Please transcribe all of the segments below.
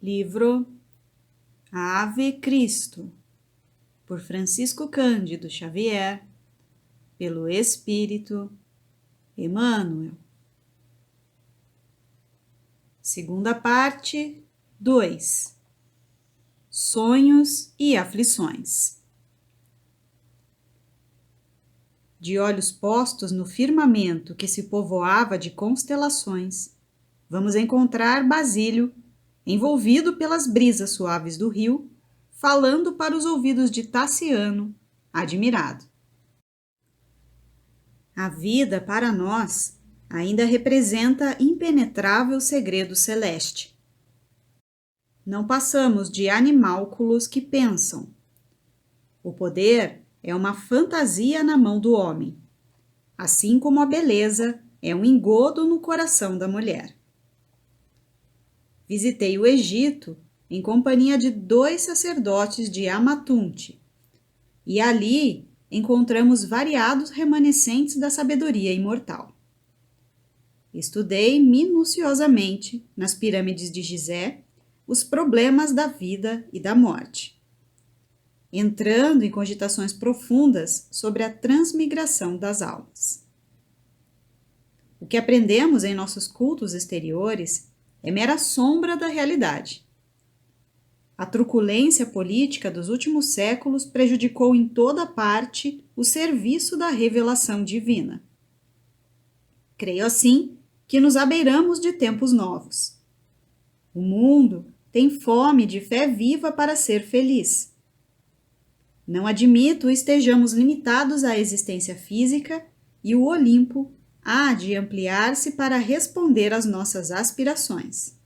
Livro Ave Cristo, por Francisco Cândido Xavier, pelo Espírito Emmanuel. Segunda parte 2. Sonhos e aflições. De olhos postos no firmamento que se povoava de constelações, vamos encontrar Basílio, envolvido pelas brisas suaves do rio, falando para os ouvidos de Tassiano, admirado. A vida, para nós, ainda representa impenetrável segredo celeste. Não passamos de animálculos que pensam. O poder é uma fantasia na mão do homem, assim como a beleza é um engodo no coração da mulher. Visitei o Egito em companhia de 2 sacerdotes de Amatunte, e ali encontramos variados remanescentes da sabedoria imortal. Estudei minuciosamente, nas pirâmides de Gizé, os problemas da vida e da morte, entrando em cogitações profundas sobre a transmigração das almas. O que aprendemos em nossos cultos exteriores é mera sombra da realidade. A truculência política dos últimos séculos prejudicou em toda parte o serviço da revelação divina. Creio assim que nos abeiramos de tempos novos. O mundo tem fome de fé viva para ser feliz. Não admito estejamos limitados à existência física e o Olimpo há de ampliar-se para responder às nossas aspirações.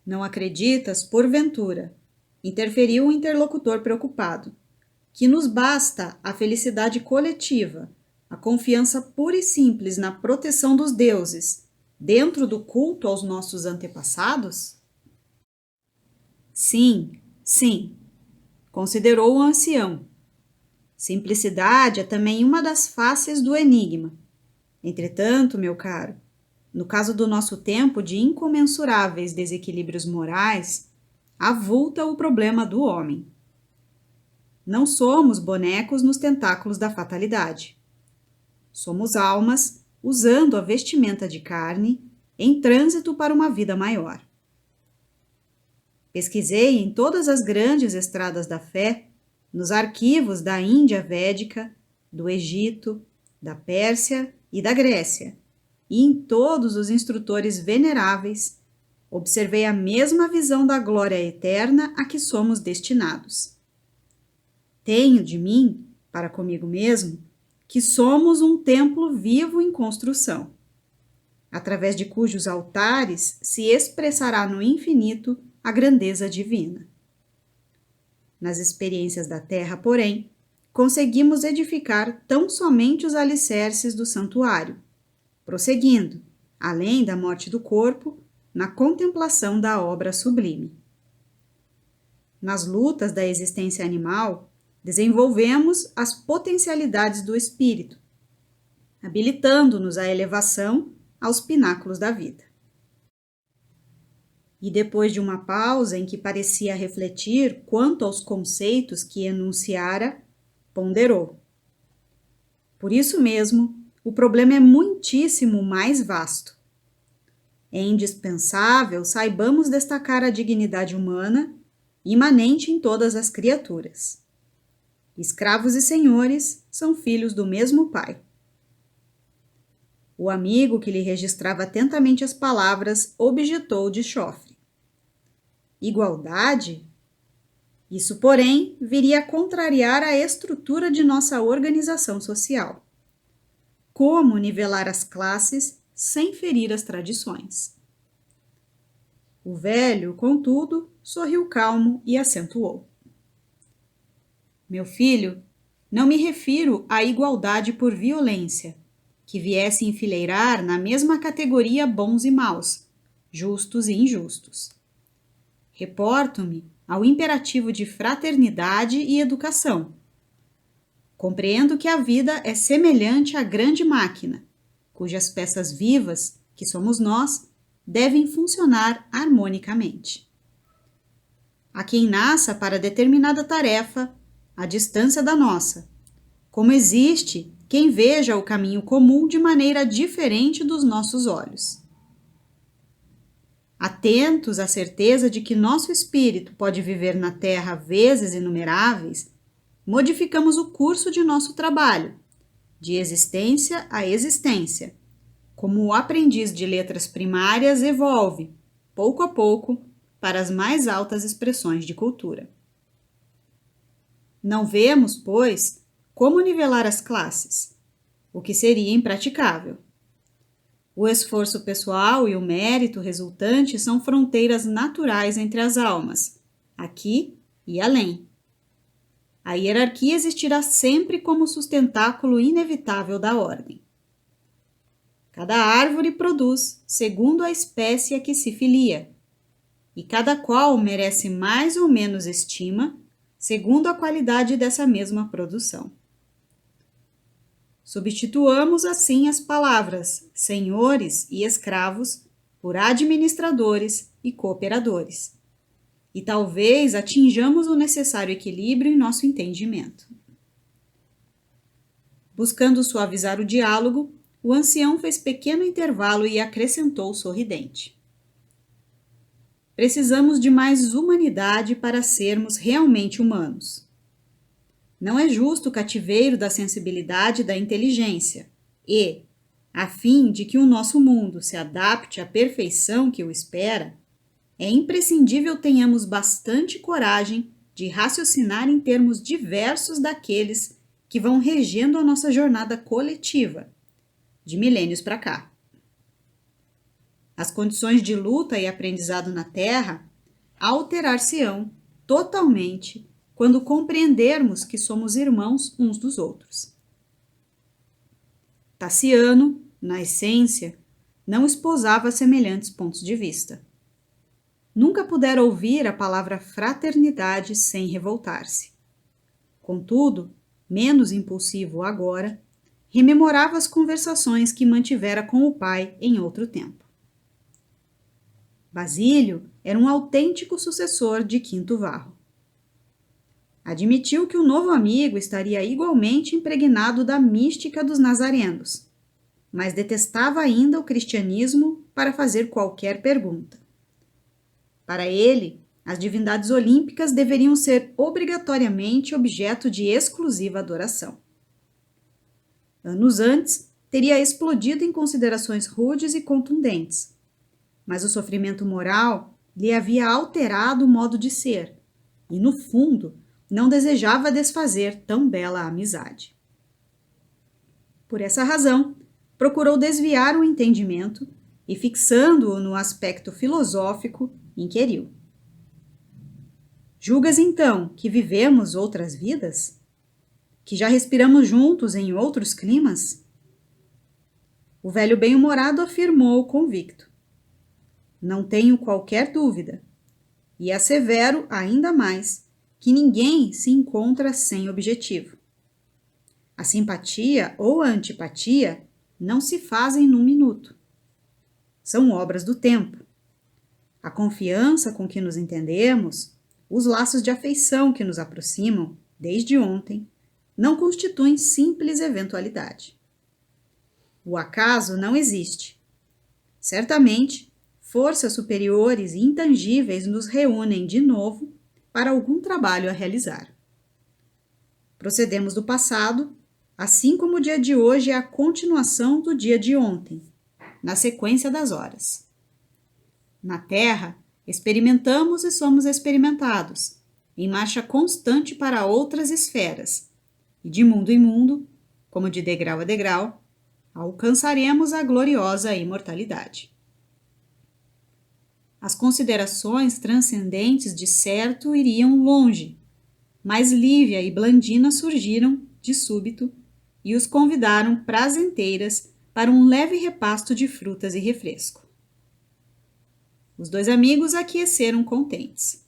Não acreditas, porventura, interferiu o interlocutor preocupado, que nos basta a felicidade coletiva, a confiança pura e simples na proteção dos deuses, dentro do culto aos nossos antepassados? Sim, considerou o ancião. Simplicidade é também uma das faces do enigma. Entretanto, meu caro, no caso do nosso tempo de incomensuráveis desequilíbrios morais, avulta o problema do homem. Não somos bonecos nos tentáculos da fatalidade. Somos almas usando a vestimenta de carne em trânsito para uma vida maior. Pesquisei em todas as grandes estradas da fé, nos arquivos da Índia Védica, do Egito, da Pérsia e da Grécia, e em todos os instrutores veneráveis, observei a mesma visão da glória eterna a que somos destinados. Tenho de mim, para comigo mesmo, que somos um templo vivo em construção, através de cujos altares se expressará no infinito a grandeza divina. Nas experiências da terra, porém, conseguimos edificar tão somente os alicerces do santuário, prosseguindo, além da morte do corpo, na contemplação da obra sublime. Nas lutas da existência animal, desenvolvemos as potencialidades do espírito, habilitando-nos à elevação aos pináculos da vida. E depois de uma pausa em que parecia refletir quanto aos conceitos que enunciara, ponderou. Por isso mesmo, o problema é muitíssimo mais vasto. É indispensável saibamos destacar a dignidade humana, imanente em todas as criaturas. Escravos e senhores são filhos do mesmo Pai. O amigo que lhe registrava atentamente as palavras objetou de chofre. Igualdade? Isso, porém, viria a contrariar a estrutura de nossa organização social. Como nivelar as classes sem ferir as tradições? O velho, contudo, sorriu calmo e acentuou. Meu filho, não me refiro à igualdade por violência, que viesse enfileirar na mesma categoria bons e maus, justos e injustos. Reporto-me ao imperativo de fraternidade e educação. Compreendo que a vida é semelhante à grande máquina, cujas peças vivas, que somos nós, devem funcionar harmonicamente. Há quem nasça para determinada tarefa, à distância da nossa, como existe quem veja o caminho comum de maneira diferente dos nossos olhos. Atentos à certeza de que nosso espírito pode viver na Terra vezes inumeráveis, modificamos o curso de nosso trabalho, de existência a existência, como o aprendiz de letras primárias evolve, pouco a pouco, para as mais altas expressões de cultura. Não vemos, pois, como nivelar as classes, o que seria impraticável. O esforço pessoal e o mérito resultante são fronteiras naturais entre as almas, aqui e além. A hierarquia existirá sempre como sustentáculo inevitável da ordem. Cada árvore produz segundo a espécie a que se filia, e cada qual merece mais ou menos estima segundo a qualidade dessa mesma produção. Substituamos assim as palavras senhores e escravos por administradores e cooperadores, e talvez atinjamos o necessário equilíbrio em nosso entendimento. Buscando suavizar o diálogo, o ancião fez pequeno intervalo e acrescentou sorridente. Precisamos de mais humanidade para sermos realmente humanos. Não é justo o cativeiro da sensibilidade e da inteligência, e, a fim de que o nosso mundo se adapte à perfeição que o espera, é imprescindível tenhamos bastante coragem de raciocinar em termos diversos daqueles que vão regendo a nossa jornada coletiva, de milênios para cá. As condições de luta e aprendizado na Terra alterar-se-ão totalmente quando compreendermos que somos irmãos uns dos outros. Taciano, na essência, não esposava semelhantes pontos de vista. Nunca pudera ouvir a palavra fraternidade sem revoltar-se. Contudo, menos impulsivo agora, rememorava as conversações que mantivera com o pai em outro tempo. Basílio era um autêntico sucessor de Quinto Varro. Admitiu que o novo amigo estaria igualmente impregnado da mística dos nazarenos, mas detestava ainda o cristianismo para fazer qualquer pergunta. Para ele, as divindades olímpicas deveriam ser obrigatoriamente objeto de exclusiva adoração. Anos antes, teria explodido em considerações rudes e contundentes, mas o sofrimento moral lhe havia alterado o modo de ser, e, no fundo, não desejava desfazer tão bela amizade. Por essa razão, procurou desviar o entendimento e, fixando-o no aspecto filosófico, inquiriu: julgas então que vivemos outras vidas? Que já respiramos juntos em outros climas? O velho bem-humorado afirmou convicto: não tenho qualquer dúvida, e assevero ainda mais que ninguém se encontra sem objetivo. A simpatia ou a antipatia não se fazem num minuto. São obras do tempo. A confiança com que nos entendemos, os laços de afeição que nos aproximam desde ontem, não constituem simples eventualidade. O acaso não existe. Certamente, forças superiores e intangíveis nos reúnem de novo para algum trabalho a realizar. Procedemos do passado, assim como o dia de hoje é a continuação do dia de ontem, na sequência das horas. Na Terra, experimentamos e somos experimentados, em marcha constante para outras esferas, e de mundo em mundo, como de degrau a degrau, alcançaremos a gloriosa imortalidade. As considerações transcendentes de certo iriam longe, mas Lívia e Blandina surgiram, de súbito, e os convidaram prazenteiras para um leve repasto de frutas e refresco. Os dois amigos aqueceram contentes.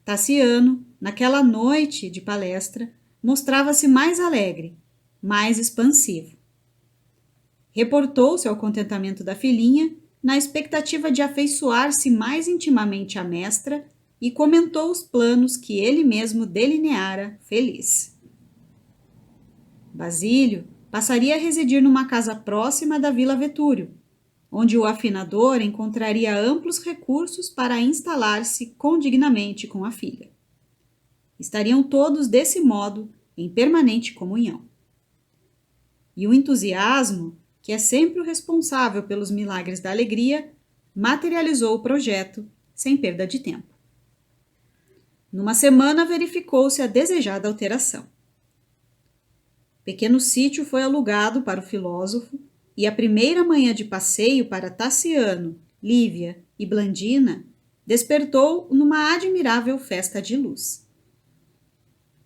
Taciano, naquela noite de palestra, mostrava-se mais alegre, mais expansivo. Reportou-se ao contentamento da filhinha na expectativa de afeiçoar-se mais intimamente à mestra, e comentou os planos que ele mesmo delineara, feliz. Basílio passaria a residir numa casa próxima da Vila Vetúrio, onde o afinador encontraria amplos recursos para instalar-se condignamente com a filha. Estariam todos, desse modo, em permanente comunhão. E o entusiasmo, que é sempre o responsável pelos milagres da alegria, materializou o projeto sem perda de tempo. Numa semana verificou-se a desejada alteração. Pequeno sítio foi alugado para o filósofo e a primeira manhã de passeio para Tassiano, Lívia e Blandina despertou numa admirável festa de luz.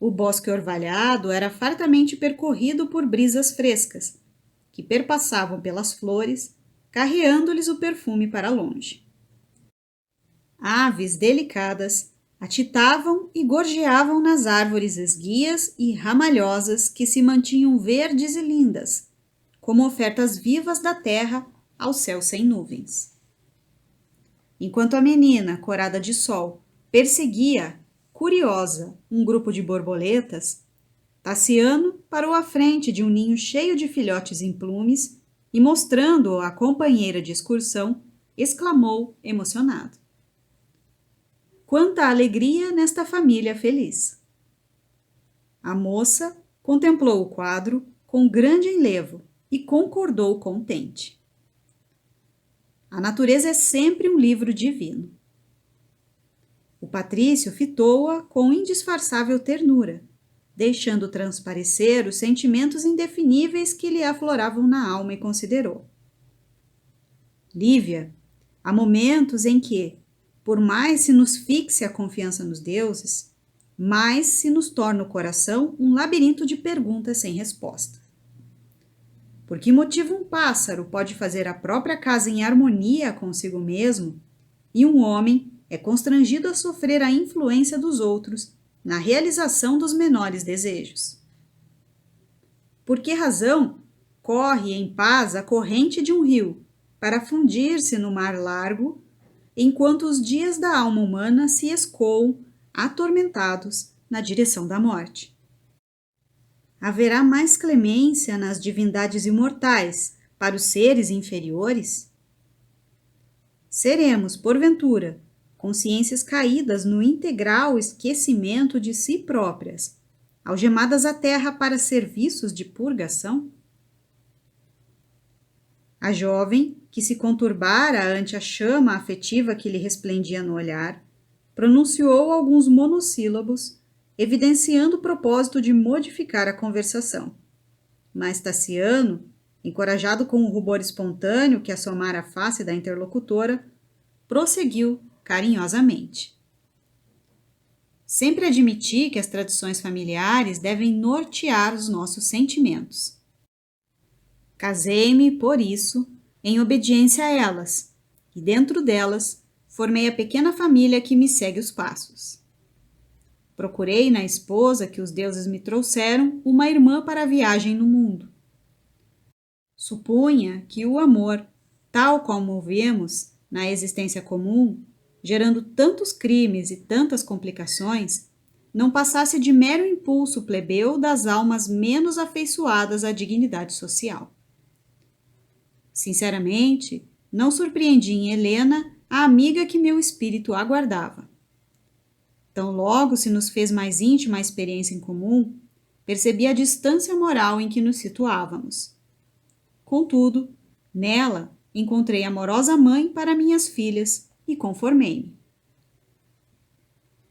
O bosque orvalhado era fartamente percorrido por brisas frescas, que perpassavam pelas flores, carreando-lhes o perfume para longe. Aves delicadas atitavam e gorjeavam nas árvores esguias e ramalhosas que se mantinham verdes e lindas, como ofertas vivas da terra ao céu sem nuvens. Enquanto a menina, corada de sol, perseguia, curiosa, um grupo de borboletas, Tassiano parou à frente de um ninho cheio de filhotes em plumes e, mostrando-o à companheira de excursão, exclamou emocionado: quanta alegria nesta família feliz! A moça contemplou o quadro com grande enlevo e concordou contente. A natureza é sempre um livro divino. O patrício fitou-a com indisfarçável ternura, deixando transparecer os sentimentos indefiníveis que lhe afloravam na alma, e considerou: Lívia, há momentos em que, por mais se nos fixe a confiança nos deuses, mais se nos torna o coração um labirinto de perguntas sem resposta. Por que motivo um pássaro pode fazer a própria casa em harmonia consigo mesmo e um homem é constrangido a sofrer a influência dos outros na realização dos menores desejos? Por que razão corre em paz a corrente de um rio para fundir-se no mar largo, enquanto os dias da alma humana se escoam, atormentados, na direção da morte? Haverá mais clemência nas divindades imortais para os seres inferiores? Seremos, porventura, consciências caídas no integral esquecimento de si próprias, algemadas à terra para serviços de purgação? A jovem, que se conturbara ante a chama afetiva que lhe resplendia no olhar, pronunciou alguns monossílabos, evidenciando o propósito de modificar a conversação. Mas Tassiano, encorajado com o rubor espontâneo que assomara a face da interlocutora, prosseguiu carinhosamente: sempre admiti que as tradições familiares devem nortear os nossos sentimentos. Casei-me, por isso, em obediência a elas, e dentro delas formei a pequena família que me segue os passos. Procurei na esposa que os deuses me trouxeram uma irmã para a viagem no mundo. Supunha que o amor, tal como o vemos na existência comum, gerando tantos crimes e tantas complicações, não passasse de mero impulso plebeu das almas menos afeiçoadas à dignidade social. Sinceramente, não surpreendi em Helena a amiga que meu espírito aguardava. Tão logo se nos fez mais íntima a experiência em comum, percebi a distância moral em que nos situávamos. Contudo, nela encontrei amorosa mãe para minhas filhas e conformei-me.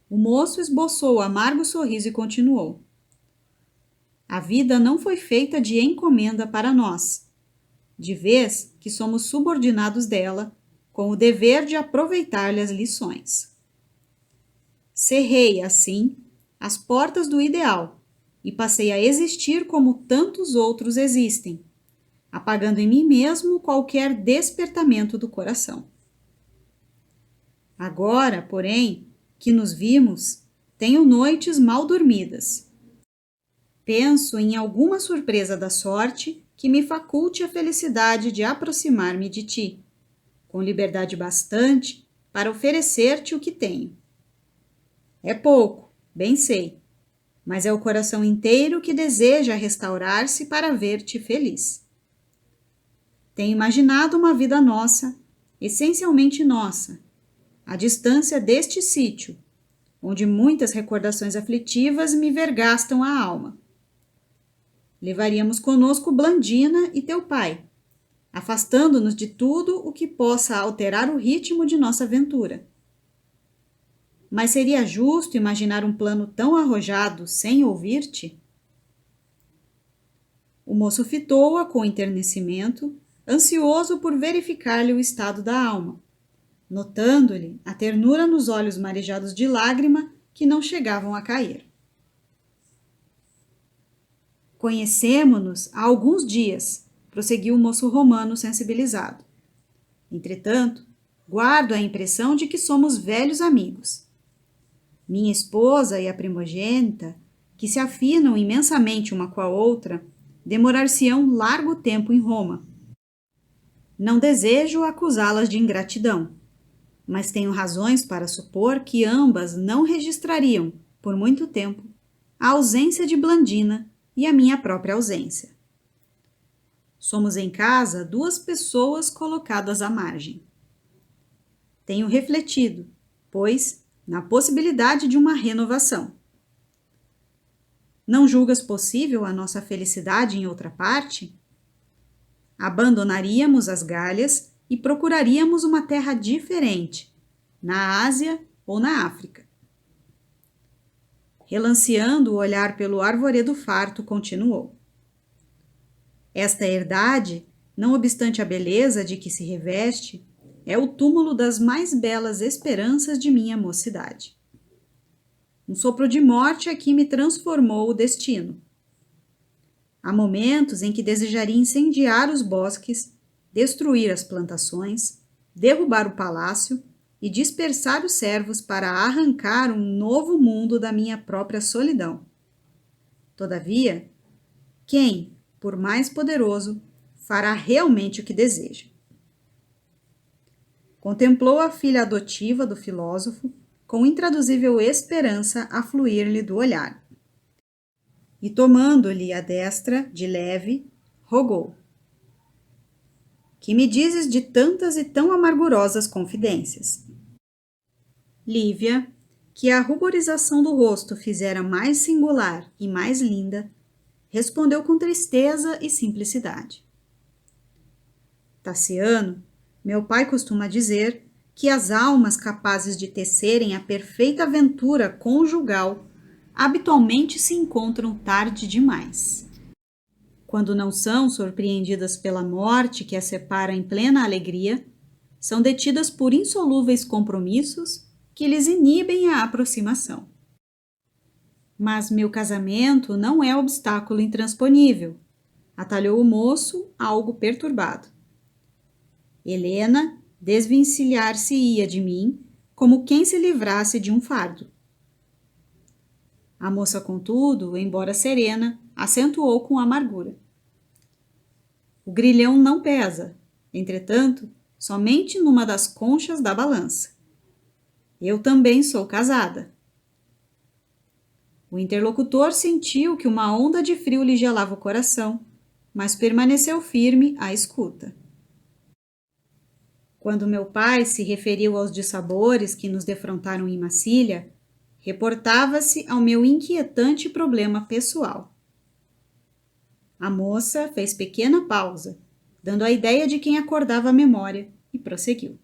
O moço esboçou amargo sorriso e continuou: a vida não foi feita de encomenda para nós, de vez que somos subordinados dela, com o dever de aproveitar-lhe as lições. Cerrei, assim, as portas do ideal e passei a existir como tantos outros existem, apagando em mim mesmo qualquer despertamento do coração. Agora, porém, que nos vimos, tenho noites mal dormidas. Penso em alguma surpresa da sorte que me faculte a felicidade de aproximar-me de ti. com liberdade bastante para oferecer-te o que tenho. É pouco, bem sei, mas é o coração inteiro que deseja restaurar-se para ver-te feliz. Tenho imaginado uma vida nossa, essencialmente nossa, à distância deste sítio, onde muitas recordações aflitivas me vergastam a alma. Levaríamos conosco Blandina e teu pai, afastando-nos de tudo o que possa alterar o ritmo de nossa aventura. Mas seria justo imaginar um plano tão arrojado sem ouvir-te? O moço fitou-a com enternecimento, ansioso por verificar-lhe o estado da alma, notando-lhe a ternura nos olhos marejados de lágrima que não chegavam a cair. Conhecemo-nos há alguns dias, prosseguiu o moço romano sensibilizado. Entretanto, guardo a impressão de que somos velhos amigos. Minha esposa e a primogênita, que se afinam imensamente uma com a outra, demorar-se-ão largo tempo em Roma. Não desejo acusá-las de ingratidão, mas tenho razões para supor que ambas não registrariam, por muito tempo, a ausência de Blandina e a minha própria ausência. Somos em casa duas pessoas colocadas à margem. Tenho refletido, pois, na possibilidade de uma renovação. Não julgas possível a nossa felicidade em outra parte? Abandonaríamos as Galhas e procuraríamos uma terra diferente, na Ásia ou na África. Relanceando o olhar pelo arvoredo farto, continuou. Esta herdade, não obstante a beleza de que se reveste, é o túmulo das mais belas esperanças de minha mocidade. Um sopro de morte aqui me transformou o destino. Há momentos em que desejaria incendiar os bosques, destruir as plantações, derrubar o palácio e dispersar os servos para arrancar um novo mundo da minha própria solidão. Todavia, quem, por mais poderoso, fará realmente o que deseja? Contemplou a filha adotiva do filósofo com intraduzível esperança a fluir-lhe do olhar. E tomando-lhe a destra, de leve, rogou. Que me dizes de tantas e tão amargurosas confidências? Lívia, que a ruborização do rosto fizera mais singular e mais linda, respondeu com tristeza e simplicidade. Taciano, meu pai costuma dizer que as almas capazes de tecerem a perfeita aventura conjugal habitualmente se encontram tarde demais. Quando não são surpreendidas pela morte que as separa em plena alegria, são detidas por insolúveis compromissos que lhes inibem a aproximação. Mas meu casamento não é obstáculo intransponível, atalhou o moço, algo perturbado. Helena desvencilhar-se-ia de mim como quem se livrasse de um fardo. A moça, contudo, embora serena, acentuou com amargura. O grilhão não pesa, entretanto, somente numa das conchas da balança. Eu também sou casada. O interlocutor sentiu que uma onda de frio lhe gelava o coração, mas permaneceu firme à escuta. Quando meu pai se referiu aos dissabores que nos defrontaram em Massília, reportava-se ao meu inquietante problema pessoal. A moça fez pequena pausa, dando a ideia de quem acordava a memória, e prosseguiu.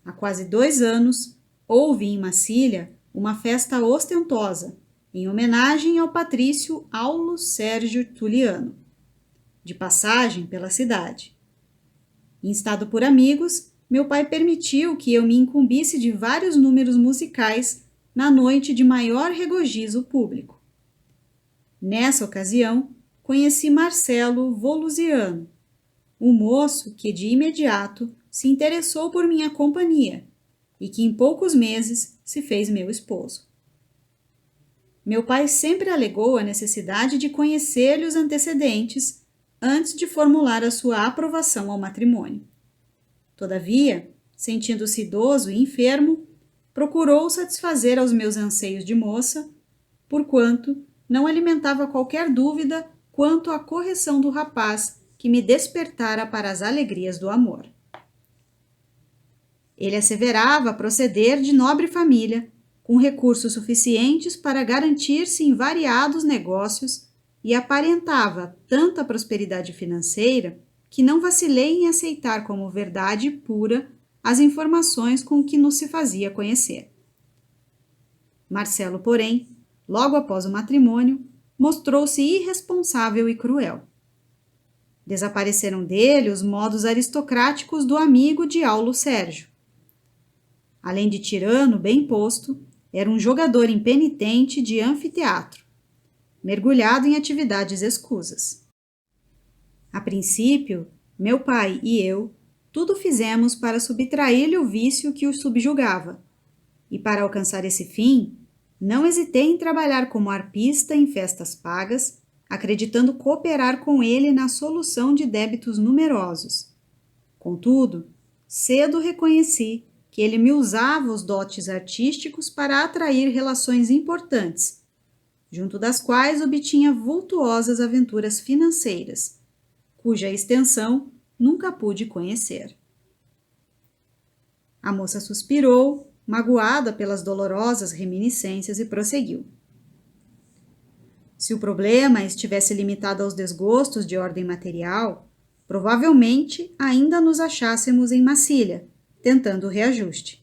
Há quase 2 anos, houve em Massília uma festa ostentosa, em homenagem ao patrício Aulo Sérgio Tuliano, de passagem pela cidade. Instado por amigos, meu pai permitiu que eu me incumbisse de vários números musicais na noite de maior regozijo público. Nessa ocasião, conheci Marcelo Volusiano, um moço que de imediato se interessou por minha companhia e que em poucos meses se fez meu esposo. Meu pai sempre alegou a necessidade de conhecer-lhe os antecedentes antes de formular a sua aprovação ao matrimônio. Todavia, sentindo-se idoso e enfermo, procurou satisfazer aos meus anseios de moça, porquanto não alimentava qualquer dúvida quanto à correção do rapaz que me despertara para as alegrias do amor. Ele asseverava proceder de nobre família, com recursos suficientes para garantir-se em variados negócios, e aparentava tanta prosperidade financeira que não vacilei em aceitar como verdade pura as informações com que nos se fazia conhecer. Marcelo, porém, logo após o matrimônio, mostrou-se irresponsável e cruel. Desapareceram dele os modos aristocráticos do amigo de Aulo Sérgio. Além de tirano bem posto, era um jogador impenitente de anfiteatro, mergulhado em atividades escusas. A princípio, meu pai e eu tudo fizemos para subtrair-lhe o vício que o subjugava, e para alcançar esse fim, não hesitei em trabalhar como arpista em festas pagas, acreditando cooperar com ele na solução de débitos numerosos. Contudo, cedo reconheci que ele me usava os dotes artísticos para atrair relações importantes, junto das quais obtinha vultuosas aventuras financeiras, cuja extensão nunca pude conhecer. A moça suspirou, magoada pelas dolorosas reminiscências, e prosseguiu. Se o problema estivesse limitado aos desgostos de ordem material, provavelmente ainda nos achássemos em Massília, tentando o reajuste.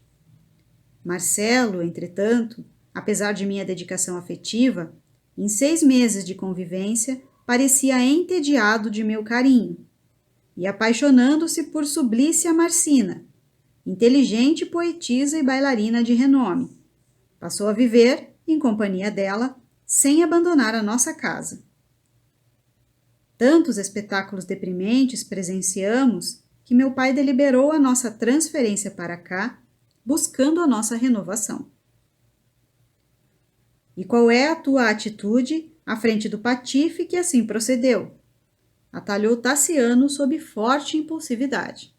Marcelo, entretanto, apesar de minha dedicação afetiva, em 6 meses de convivência, parecia entediado de meu carinho, e apaixonando-se por Sublícia Marcina, inteligente poetisa e bailarina de renome, passou a viver, em companhia dela, sem abandonar a nossa casa. Tantos espetáculos deprimentes presenciamos que meu pai deliberou a nossa transferência para cá, buscando a nossa renovação. E qual é a tua atitude à frente do patife que assim procedeu? Atalhou Tassiano sob forte impulsividade.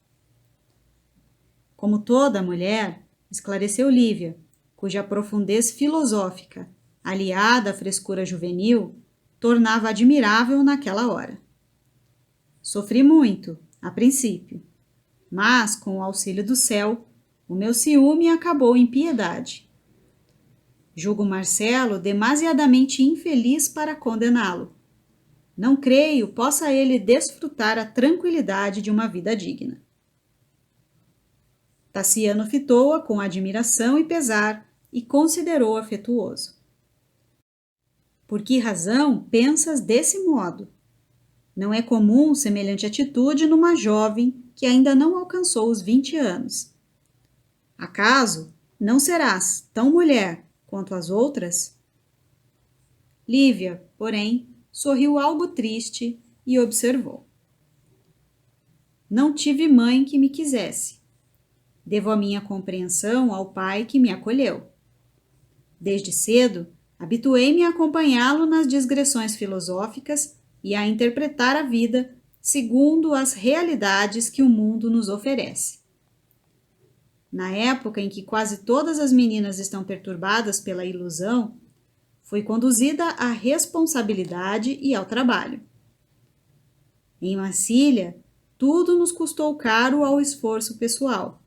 Como toda mulher, esclareceu Lívia, cuja profundez filosófica, aliada à frescura juvenil, tornava admirável naquela hora. Sofri muito, a princípio, mas, com o auxílio do céu, o meu ciúme acabou em piedade. Julgo Marcelo demasiadamente infeliz para condená-lo. Não creio possa ele desfrutar a tranquilidade de uma vida digna. Tassiano fitou-a com admiração e pesar e considerou afetuoso. Por que razão pensas desse modo? Não é comum semelhante atitude numa jovem que ainda não alcançou os 20 anos. Acaso não serás tão mulher quanto as outras? Lívia, porém, sorriu algo triste e observou. Não tive mãe que me quisesse. Devo a minha compreensão ao pai que me acolheu. Desde cedo, habituei-me a acompanhá-lo nas digressões filosóficas e a interpretar a vida segundo as realidades que o mundo nos oferece. Na época em que quase todas as meninas estão perturbadas pela ilusão, fui conduzida à responsabilidade e ao trabalho. Em Massília, tudo nos custou caro ao esforço pessoal,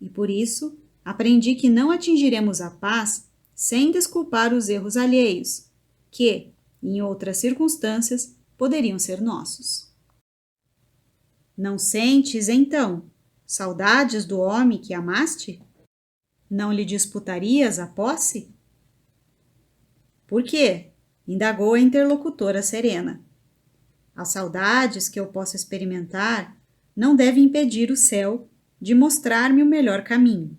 e por isso aprendi que não atingiremos a paz sem desculpar os erros alheios, que, em outras circunstâncias, poderiam ser nossos. Não sentes, então, saudades do homem que amaste? Não lhe disputarias a posse? Por quê? Indagou a interlocutora serena. As saudades que eu posso experimentar não devem impedir o céu de mostrar-me o melhor caminho.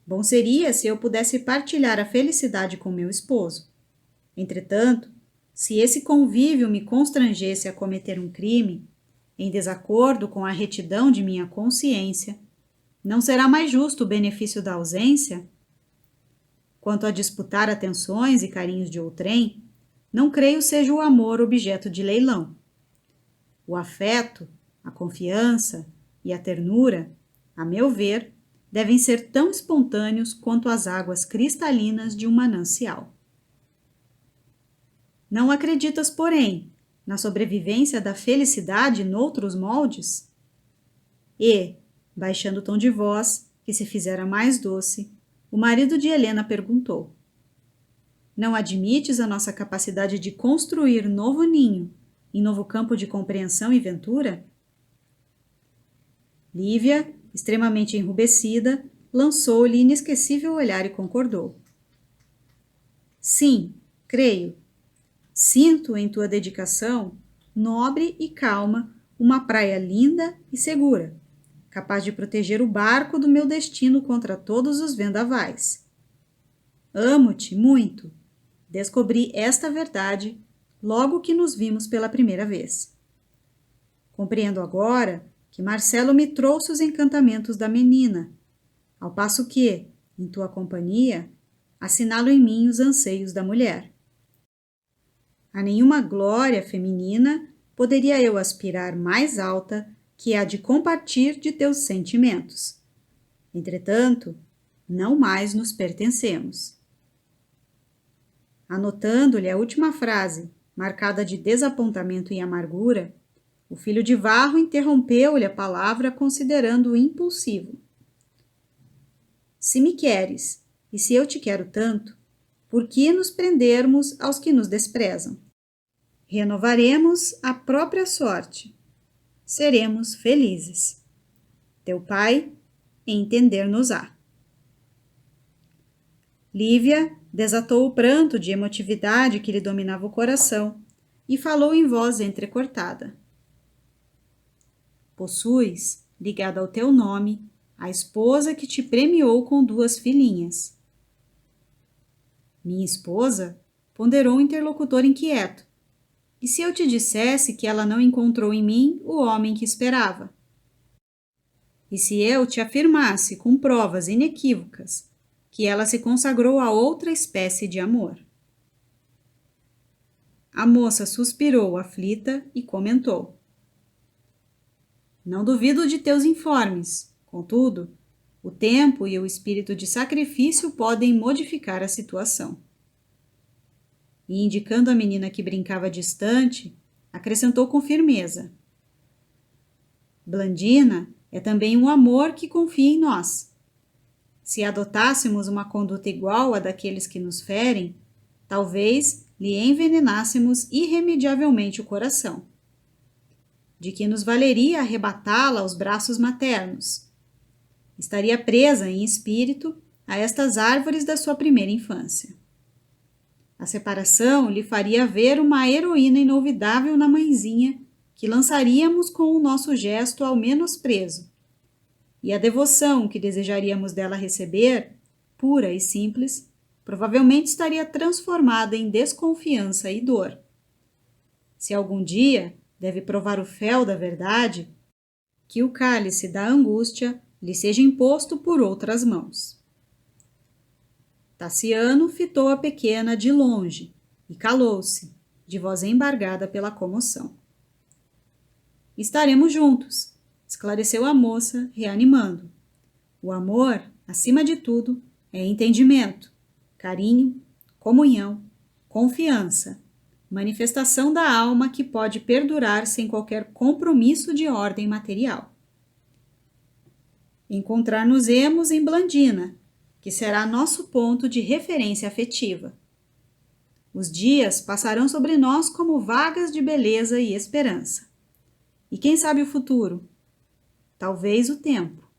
Bom seria se eu pudesse partilhar a felicidade com meu esposo. Entretanto, se esse convívio me constrangesse a cometer um crime, em desacordo com a retidão de minha consciência, não será mais justo o benefício da ausência? Quanto a disputar atenções e carinhos de outrem, não creio seja o amor objeto de leilão. O afeto, a confiança, e a ternura, a meu ver, devem ser tão espontâneos quanto as águas cristalinas de um manancial. Não acreditas, porém, na sobrevivência da felicidade noutros moldes? E, baixando o tom de voz, que se fizera mais doce, o marido de Helena perguntou: Não admites a nossa capacidade de construir novo ninho em novo campo de compreensão e ventura? Lívia, extremamente enrubescida, lançou-lhe inesquecível olhar e concordou. Sim, creio. Sinto em tua dedicação, nobre e calma, uma praia linda e segura, capaz de proteger o barco do meu destino contra todos os vendavais. Amo-te muito. Descobri esta verdade logo que nos vimos pela primeira vez. Compreendo agora que Marcelo me trouxe os encantamentos da menina, ao passo que, em tua companhia, assinalo em mim os anseios da mulher. A nenhuma glória feminina poderia eu aspirar mais alta que a de compartir de teus sentimentos. Entretanto, não mais nos pertencemos. Anotando-lhe a última frase, marcada de desapontamento e amargura, o filho de Varro interrompeu-lhe a palavra considerando-o impulsivo. Se me queres, e se eu te quero tanto, por que nos prendermos aos que nos desprezam? Renovaremos a própria sorte. Seremos felizes. Teu pai entender-nos-á. Lívia desatou o pranto de emotividade que lhe dominava o coração e falou em voz entrecortada. Possuis, ligada ao teu nome, a esposa que te premiou com 2 filhinhas. Minha esposa? Ponderou o interlocutor inquieto. E se eu te dissesse que ela não encontrou em mim o homem que esperava? E se eu te afirmasse com provas inequívocas que ela se consagrou a outra espécie de amor? A moça suspirou aflita e comentou. Não duvido de teus informes, contudo, o tempo e o espírito de sacrifício podem modificar a situação. E, indicando a menina que brincava distante, acrescentou com firmeza. Blandina é também um amor que confia em nós. Se adotássemos uma conduta igual à daqueles que nos ferem, talvez lhe envenenássemos irremediavelmente o coração. De que nos valeria arrebatá-la aos braços maternos? Estaria presa em espírito a estas árvores da sua primeira infância. A separação lhe faria ver uma heroína inolvidável na mãezinha que lançaríamos com o nosso gesto ao menosprezo. E a devoção que desejaríamos dela receber, pura e simples, provavelmente estaria transformada em desconfiança e dor. Se algum dia deve provar o fel da verdade, que o cálice da angústia lhe seja imposto por outras mãos. Tassiano fitou a pequena de longe e calou-se, de voz embargada pela comoção. Estaremos juntos, esclareceu a moça, reanimando. O amor, acima de tudo, é entendimento, carinho, comunhão, confiança, manifestação da alma que pode perdurar sem qualquer compromisso de ordem material. Encontrar-nos-emos em Blandina, que será nosso ponto de referência afetiva. Os dias passarão sobre nós como vagas de beleza e esperança. E quem sabe o futuro? Talvez o tempo.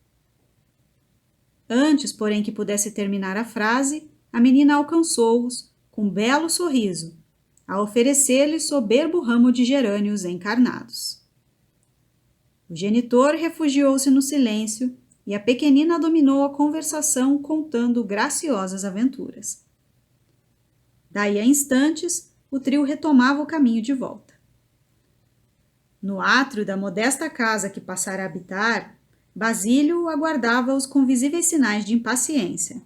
Antes, porém, que pudesse terminar a frase, a menina alcançou-os com um belo sorriso, a oferecer-lhe soberbo ramo de gerânios encarnados. O genitor refugiou-se no silêncio e a pequenina dominou a conversação contando graciosas aventuras. Daí a instantes, o trio retomava o caminho de volta. No átrio da modesta casa que passara a habitar, Basílio aguardava-os com visíveis sinais de impaciência.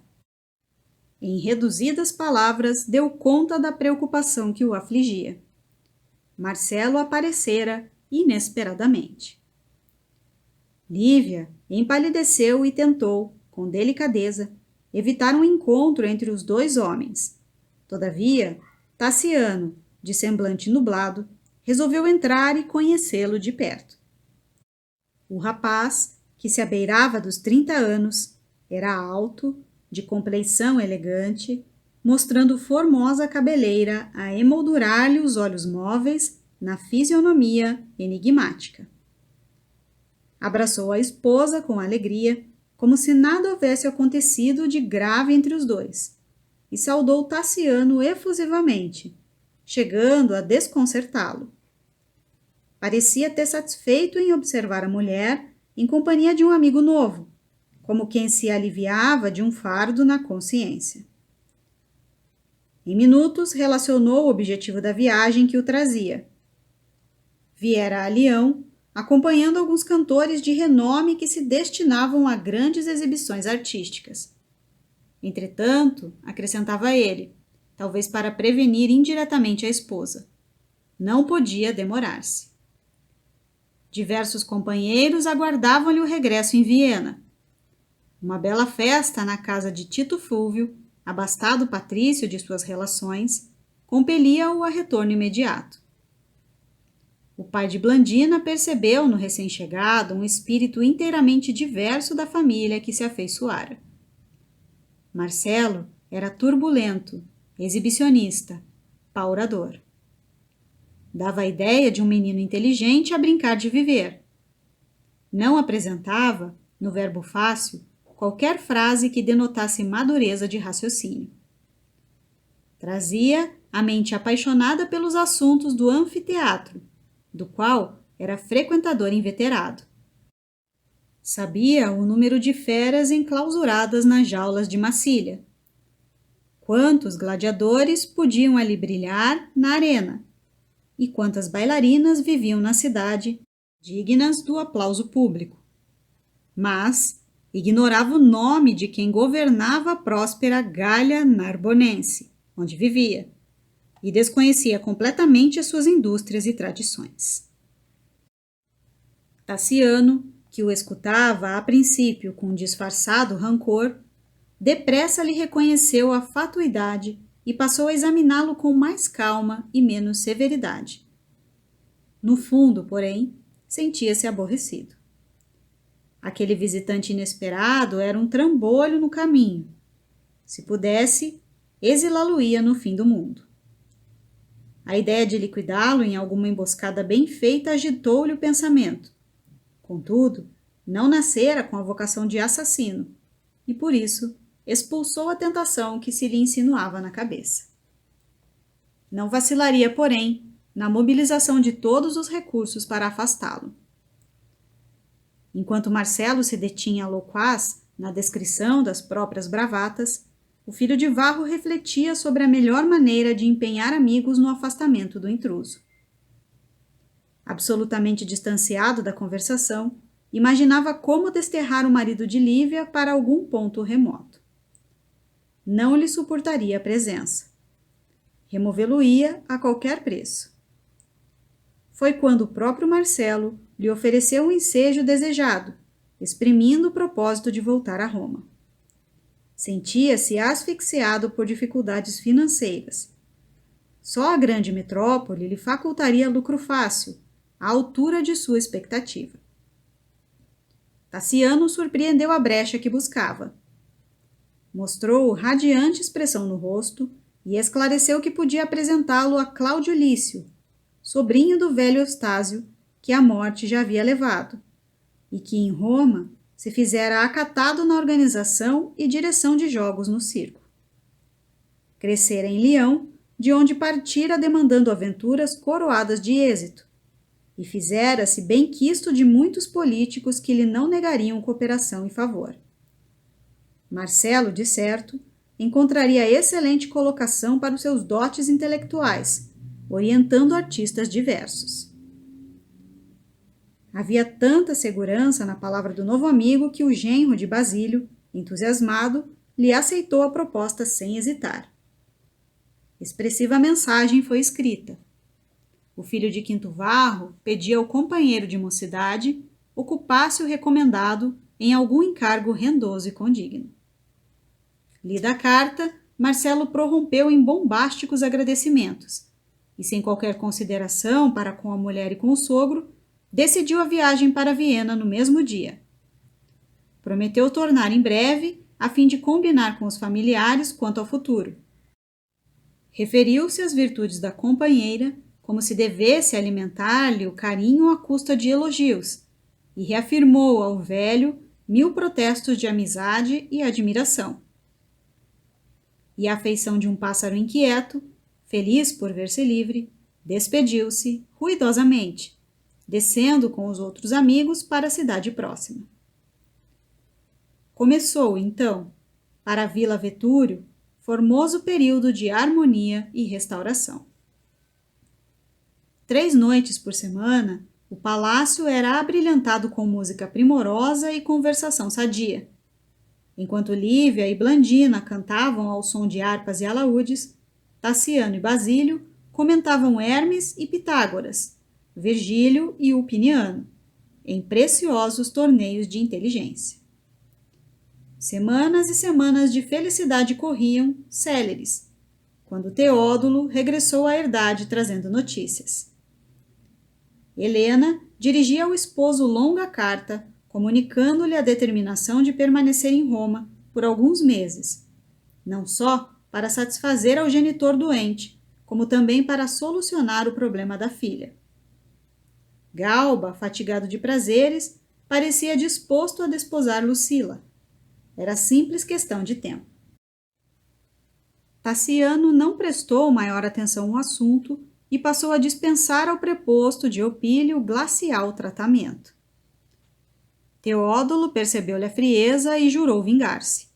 Em reduzidas palavras, deu conta da preocupação que o afligia. Marcelo aparecera inesperadamente. Lívia empalideceu e tentou, com delicadeza, evitar um encontro entre os dois homens. Todavia, Tassiano, de semblante nublado, resolveu entrar e conhecê-lo de perto. O rapaz, que se abeirava dos 30 anos, era alto, de compleição elegante, mostrando formosa cabeleira a emoldurar-lhe os olhos móveis na fisionomia enigmática. Abraçou a esposa com alegria, como se nada houvesse acontecido de grave entre os dois, e saudou Tassiano efusivamente, chegando a desconcertá-lo. Parecia ter satisfeito em observar a mulher em companhia de um amigo novo, como quem se aliviava de um fardo na consciência. Em minutos, relacionou o objetivo da viagem que o trazia. Viera a Leão, acompanhando alguns cantores de renome que se destinavam a grandes exibições artísticas. Entretanto, acrescentava ele, talvez para prevenir indiretamente a esposa, não podia demorar-se. Diversos companheiros aguardavam-lhe o regresso em Viena. Uma bela festa na casa de Tito Fúlvio, abastado patrício de suas relações, compelia-o a retorno imediato. O pai de Blandina percebeu no recém-chegado um espírito inteiramente diverso da família que se afeiçoara. Marcelo era turbulento, exibicionista, paurador. Dava a ideia de um menino inteligente a brincar de viver. Não apresentava, no verbo fácil, qualquer frase que denotasse madureza de raciocínio. Trazia a mente apaixonada pelos assuntos do anfiteatro, do qual era frequentador inveterado. Sabia o número de feras enclausuradas nas jaulas de Massília. Quantos gladiadores podiam ali brilhar na arena, e quantas bailarinas viviam na cidade, dignas do aplauso público. Mas ignorava o nome de quem governava a próspera Gália Narbonense, onde vivia, e desconhecia completamente as suas indústrias e tradições. Tassiano, que o escutava a princípio com disfarçado rancor, depressa lhe reconheceu a fatuidade e passou a examiná-lo com mais calma e menos severidade. No fundo, porém, sentia-se aborrecido. Aquele visitante inesperado era um trambolho no caminho. Se pudesse, exilá-lo-ia no fim do mundo. A ideia de liquidá-lo em alguma emboscada bem feita agitou-lhe o pensamento. Contudo, não nascera com a vocação de assassino, e por isso expulsou a tentação que se lhe insinuava na cabeça. Não vacilaria, porém, na mobilização de todos os recursos para afastá-lo. Enquanto Marcelo se detinha loquaz na descrição das próprias bravatas, o filho de Varro refletia sobre a melhor maneira de empenhar amigos no afastamento do intruso. Absolutamente distanciado da conversação, imaginava como desterrar o marido de Lívia para algum ponto remoto. Não lhe suportaria a presença. Removê-lo-ia a qualquer preço. Foi quando o próprio Marcelo lhe ofereceu o ensejo desejado, exprimindo o propósito de voltar a Roma. Sentia-se asfixiado por dificuldades financeiras. Só a grande metrópole lhe facultaria lucro fácil, à altura de sua expectativa. Tassiano surpreendeu a brecha que buscava. Mostrou radiante expressão no rosto e esclareceu que podia apresentá-lo a Cláudio Lício, sobrinho do velho Eustásio, que a morte já havia levado, e que em Roma se fizera acatado na organização e direção de jogos no circo. Crescera em Leão, de onde partira demandando aventuras coroadas de êxito, e fizera-se benquisto de muitos políticos que lhe não negariam cooperação e favor. Marcelo, de certo, encontraria excelente colocação para os seus dotes intelectuais, orientando artistas diversos. Havia tanta segurança na palavra do novo amigo que o genro de Basílio, entusiasmado, lhe aceitou a proposta sem hesitar. Expressiva mensagem foi escrita. O filho de Quinto Varro pedia ao companheiro de mocidade ocupasse o recomendado em algum encargo rendoso e condigno. Lida a carta, Marcelo prorrompeu em bombásticos agradecimentos e, sem qualquer consideração para com a mulher e com o sogro, decidiu a viagem para Viena no mesmo dia. Prometeu tornar em breve, a fim de combinar com os familiares quanto ao futuro. Referiu-se às virtudes da companheira, como se devesse alimentar-lhe o carinho à custa de elogios, e reafirmou ao velho 1000 protestos de amizade e admiração. E a afeição de um pássaro inquieto, feliz por ver-se livre, despediu-se ruidosamente, descendo com os outros amigos para a cidade próxima. Começou, então, para a Vila Vetúrio, formoso período de harmonia e restauração. 3 noites por semana, o palácio era abrilhantado com música primorosa e conversação sadia. Enquanto Lívia e Blandina cantavam ao som de harpas e alaúdes, Tassiano e Basílio comentavam Hermes e Pitágoras, Virgílio e Upiniano, em preciosos torneios de inteligência. Semanas e semanas de felicidade corriam, céleres, quando Teódulo regressou à herdade trazendo notícias. Helena dirigia ao esposo longa carta, comunicando-lhe a determinação de permanecer em Roma por alguns meses, não só para satisfazer ao genitor doente, como também para solucionar o problema da filha. Galba, fatigado de prazeres, parecia disposto a desposar Lucila. Era simples questão de tempo. Tassiano não prestou maior atenção ao assunto e passou a dispensar ao preposto de Opílio glacial tratamento. Teódulo percebeu-lhe a frieza e jurou vingar-se.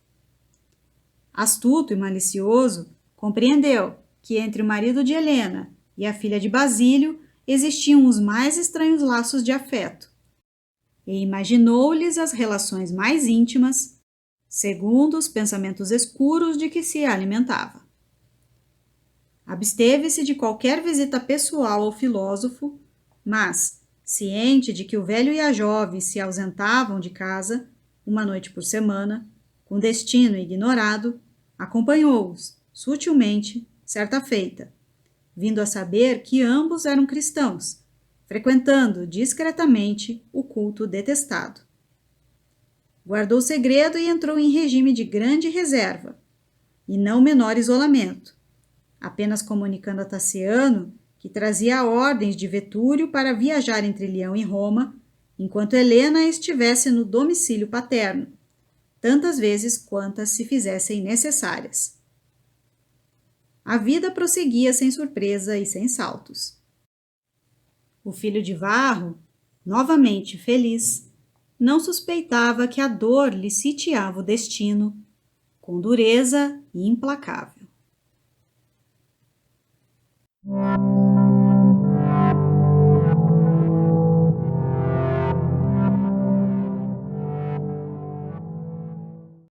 Astuto e malicioso, compreendeu que entre o marido de Helena e a filha de Basílio existiam os mais estranhos laços de afeto, e imaginou-lhes as relações mais íntimas, segundo os pensamentos escuros de que se alimentava. Absteve-se de qualquer visita pessoal ao filósofo, mas, ciente de que o velho e a jovem se ausentavam de casa, uma noite por semana, com destino ignorado, acompanhou-os, sutilmente, certa feita, vindo a saber que ambos eram cristãos, frequentando discretamente o culto detestado. Guardou segredo e entrou em regime de grande reserva, e não menor isolamento, apenas comunicando a Tassiano que trazia ordens de Vetúrio para viajar entre Leão e Roma, enquanto Helena estivesse no domicílio paterno, tantas vezes quantas se fizessem necessárias. A vida prosseguia sem surpresa e sem saltos. O filho de Varro, novamente feliz, não suspeitava que a dor lhe sitiava o destino, com dureza implacável.